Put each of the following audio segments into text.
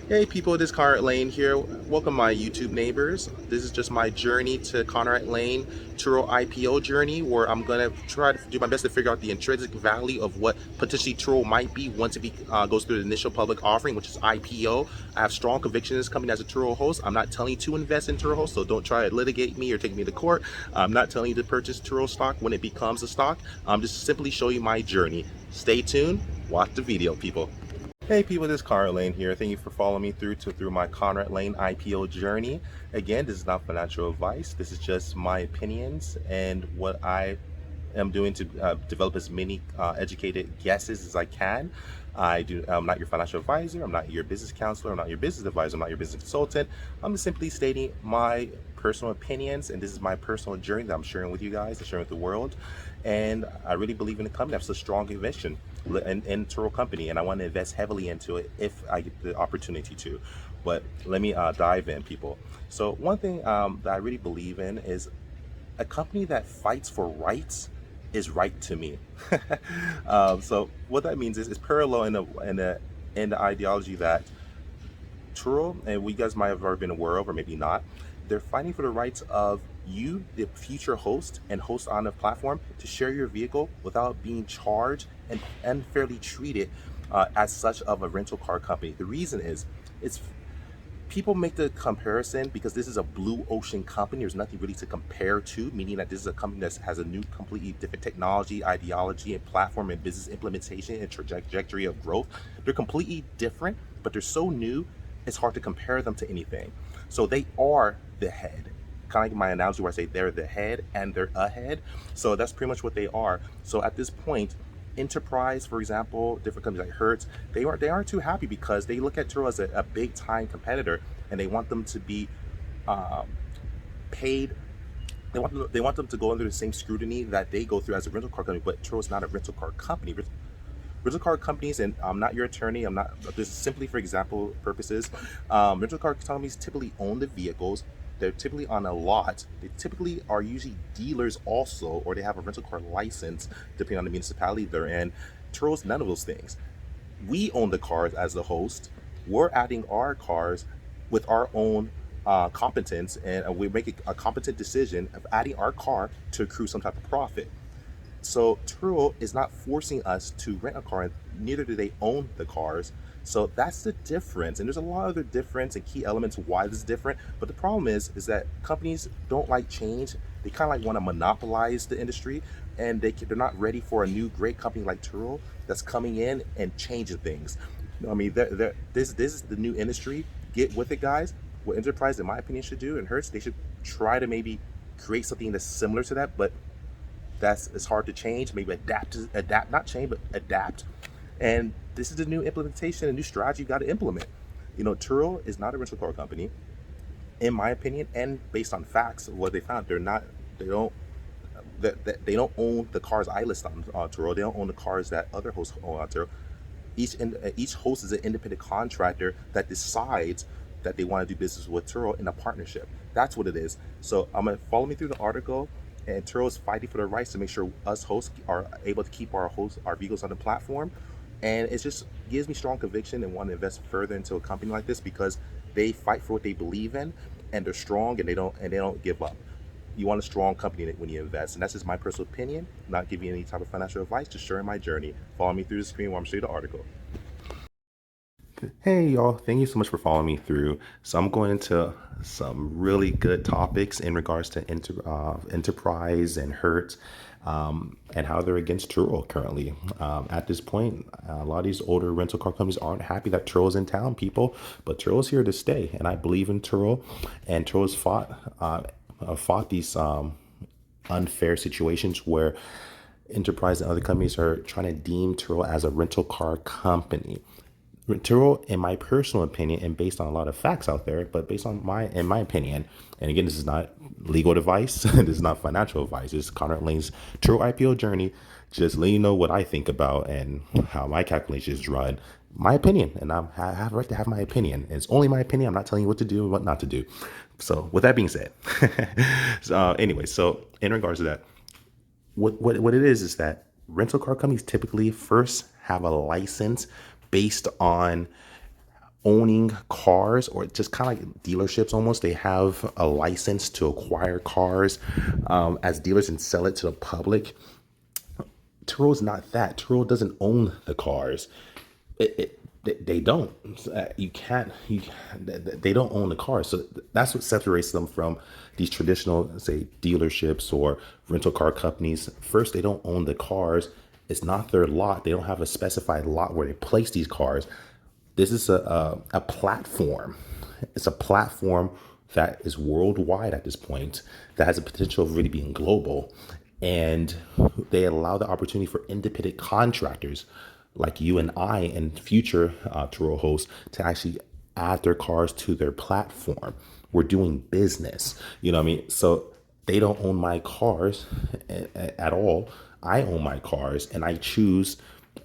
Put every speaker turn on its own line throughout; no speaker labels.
Hey people, this is Conrad Layn here. Welcome my YouTube neighbors. This is just my journey to Conrad Layn Turo IPO journey, where I'm gonna try to do my best to figure out the intrinsic value of what potentially Turo might be once goes through the initial public offering, which is IPO. I have strong convictions coming as a Turo host. I'm not telling you to invest in Turo host, so don't try to litigate me or take me to court. I'm not telling you to purchase Turo stock when it becomes a stock. I'm just simply showing you my journey. Stay tuned. Watch the video, people. Hey people, this is Conrad Layn here. Thank you for following me through my Conrad Layn IPO journey. Again, this is not financial advice. This is just my opinions and what I am doing to develop as many educated guesses as I can. I'm not your financial advisor. I'm not your business counselor. I'm not your business advisor. I'm not your business consultant. I'm just simply stating my personal opinions, and this is my personal journey that I'm sharing with you guys and sharing with the world. And I really believe in the company. I have such strong conviction in Turo company, and I want to invest heavily into it if I get the opportunity to. But let me dive in, people. So one thing that I really believe in is a company that fights for rights is right to me. So what that means is it's parallel in the ideology that Turo, and we guys might have already been aware of, or maybe not, they're fighting for the rights of you, the future host and host on the platform, to share your vehicle without being charged and unfairly treated as such of a rental car company. The reason is, it's people make the comparison because this is a blue ocean company. There's nothing really to compare to, meaning that this is a company that has a new, completely different technology, ideology, and platform and business implementation and trajectory of growth. They're completely different, but they're so new, it's hard to compare them to anything. So they are the head. Kind of like my analogy where I say they're the head and they're ahead. So that's pretty much what they are. So at this point, Enterprise, for example, different companies like Hertz, they aren't too happy because they look at Turo as a big time competitor, and they want them to be um, paid. They want them to go under the same scrutiny that they go through as a rental car company. But Turo is not a rental car company. Rental car companies, and I'm not your attorney. I'm not. This is simply for example purposes. Rental car companies typically own the vehicles. They're typically on a lot. They typically are usually dealers also, or they have a rental car license, depending on the municipality they're in. Turo's none of those things. We own the cars as the host. We're adding our cars with our own competence, and we make a competent decision of adding our car to accrue some type of profit. So Turo is not forcing us to rent a car, and neither do they own the cars. So that's the difference. And there's a lot of other difference and key elements why this is different. But the problem is that companies don't like change. They kind of like want to monopolize the industry, and they're not ready for a new great company like Turo that's coming in and changing things. I mean, this is the new industry. Get with it, guys. What Enterprise, in my opinion, should do, and Hertz, they should try to maybe create something that's similar to that, but that's it's hard to change. Maybe adapt, not change, but adapt. And this is the new implementation, a new strategy you got to implement. Turo is not a rental car company, in my opinion, and based on facts, what they found, they're not. They don't. They don't own the cars I list on Turo. They don't own the cars that other hosts own on Turo. Each host is an independent contractor that decides that they want to do business with Turo in a partnership. That's what it is. So I'm gonna follow me through the article. And Turo is fighting for the rights to make sure us hosts are able to keep our vehicles on the platform. And it just gives me strong conviction and want to invest further into a company like this because they fight for what they believe in, and they're strong, and they don't give up. You want a strong company when you invest, and that's just my personal opinion. I'm not giving you any type of financial advice, just sharing my journey. Follow me through the screen while I'm showing you the article. Hey y'all, thank you so much for following me through. So I'm going into some really good topics in regards to enterprise and Hertz, and how they're against Turo currently. At this point, a lot of these older rental car companies aren't happy that Turo's in town, people, but Turo's here to stay, and I believe in Turo, and Turo's fought these unfair situations where enterprise and other companies are trying to deem Turo as a rental car company. Turo, in my personal opinion, and based on a lot of facts out there, but based on in my opinion, and again, this is not legal advice, this is not financial advice. This is Conrad Layn's Turo IPO journey. Just letting you know what I think about and how my calculations run. My opinion, and I have a right to have my opinion. It's only my opinion. I'm not telling you what to do and what not to do. So, with that being said, so in regards to that, what it is that rental car companies typically first have a license based on owning cars, or just kind of like dealerships almost. They have a license to acquire cars as dealers and sell it to the public. Turo's not that. Turo doesn't own the cars. They don't. You can't. They don't own the cars. So that's what separates them from these traditional, say, dealerships or rental car companies. First, they don't own the cars. It's not their lot. They don't have a specified lot where they place these cars. This is a platform. It's a platform that is worldwide at this point, that has a potential of really being global. And they allow the opportunity for independent contractors like you and I and future Turo hosts to actually add their cars to their platform. We're doing business, you know what I mean? So they don't own my cars at all. I own my cars, and I choose,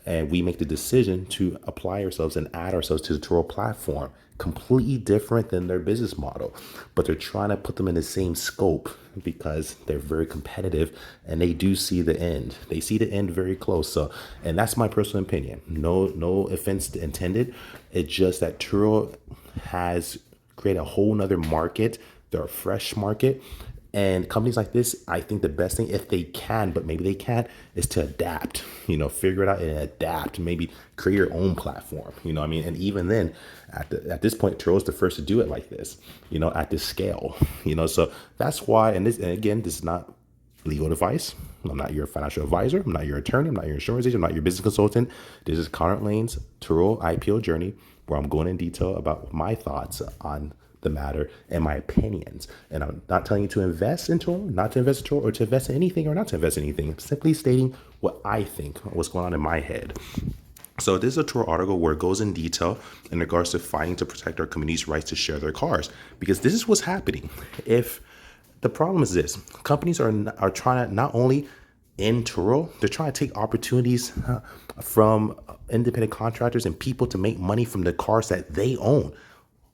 and we make the decision to apply ourselves and add ourselves to the Turo platform. Completely different than their business model, but they're trying to put them in the same scope because they're very competitive, and they do see the end. They see the end very close. So, and that's my personal opinion. No offense intended. It's just that Turo has created a whole nother market. They're a fresh market. And companies like this, I think the best thing, if they can, but maybe they can't, is to adapt, figure it out and adapt, maybe create your own platform, what I mean? And even then, at this point, Turo's the first to do it like this, at this scale, so that's why, and again, this is not legal advice. I'm not your financial advisor. I'm not your attorney. I'm not your insurance agent. I'm not your business consultant. This is Conrad Layn's Turo IPO journey, where I'm going in detail about my thoughts on the matter and my opinions. And I'm not telling you to invest in Turo, not to invest in Turo, or to invest in anything or not to invest in anything. I'm simply stating what I think, what's going on in my head. So this is a Turo article where it goes in detail in regards to fighting to protect our community's rights to share their cars, because this is what's happening. If the problem is this, companies are trying to not only in Turo, they're trying to take opportunities from independent contractors and people to make money from the cars that they own.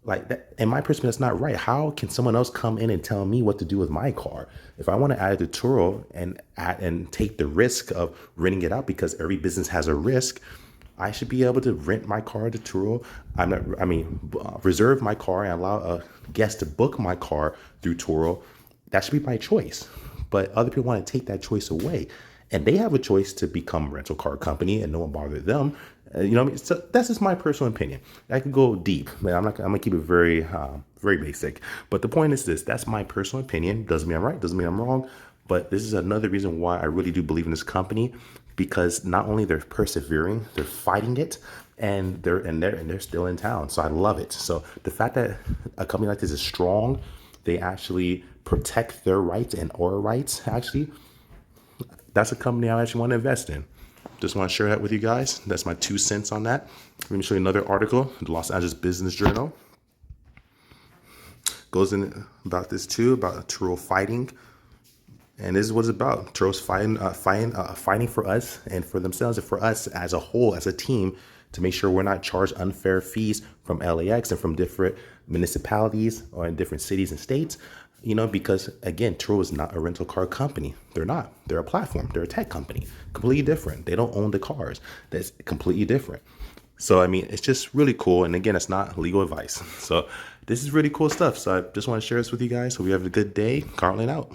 Like that, in my perspective, that's not right. How can someone else come in and tell me what to do with my car? If I want to add it to Turo and take the risk of renting it out, because every business has a risk, I should be able to rent my car to Turo. Reserve my car and allow a guest to book my car through Turo. That should be my choice. But other people want to take that choice away, and they have a choice to become a rental car company, and no one bothered them. What I mean? So that's just my personal opinion. I could go deep, but I'm gonna keep it very, very basic. But the point is this: that's my personal opinion. Doesn't mean I'm right. Doesn't mean I'm wrong. But this is another reason why I really do believe in this company, because not only they're persevering, they're fighting it, and they're still in town. So I love it. So the fact that a company like this is strong, they actually protect their rights and our rights. Actually, that's a company I actually want to invest in. Just want to share that with you guys. That's my 2 cents on that. Let me show you another article. The Los Angeles Business Journal goes in about this too, about Turo fighting. And this is what it's about. Turo's fighting for us and for themselves and for us as a whole, as a team, to make sure we're not charged unfair fees from LAX and from different municipalities or in different cities and states. Because again, Turo is not a rental car company. They're not. They're a platform. They're a tech company. Completely different. They don't own the cars. That's completely different. So, it's just really cool. And again, it's not legal advice. So this is really cool stuff. So I just want to share this with you guys. Hope you have a good day. Conrad Layn out.